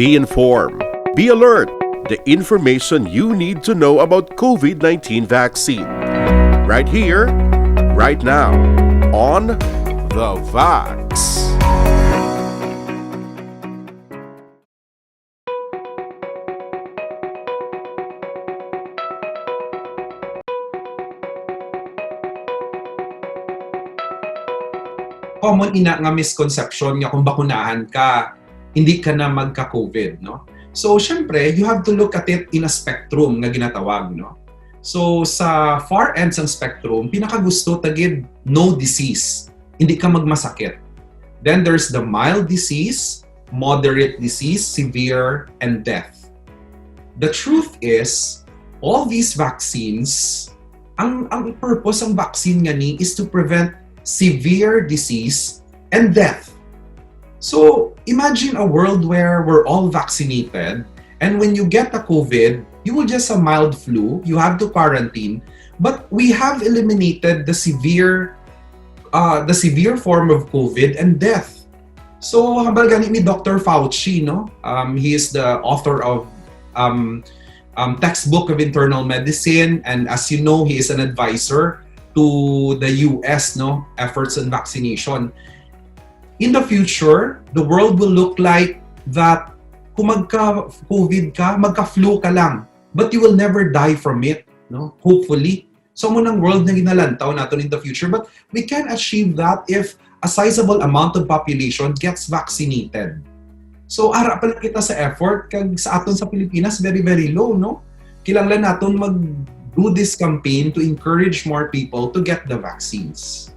Be informed. Be alert. The information you need to know about COVID-19 vaccine. Right here, right now, on The Vax. Common ina nga misconception nga kung bakunahan ka, hindi ka na magka-COVID, no? So, syempre, you have to look at it in a spectrum nga ginatawag, no? So, sa far ends ng spectrum, pinakagusto tagid no disease. Hindi ka magmasakit. Then there's the mild disease, moderate disease, severe, and death. The truth is, all these vaccines, ang purpose ng vaccine nga ni is to prevent severe disease and death. So, imagine a world where we're all vaccinated and when you get a COVID, you will just a mild flu, you have to quarantine, but we have eliminated the severe form of COVID and death. So, habang gani ni Dr. Fauci, no? He is the author of textbook of internal medicine, and as you know, he is an advisor to the US, no, efforts on vaccination. In the future, the world will look like that kung magka-COVID ka, magka-flu ka lang, but you will never die from it, no? Hopefully. So munang world na ginalantaw natin in the future, but we can achieve that if a sizable amount of population gets vaccinated. So ara pa lang kita sa effort kag sa aton sa Pilipinas very very low, no? Kinahanglan naton do this campaign to encourage more people to get the vaccines.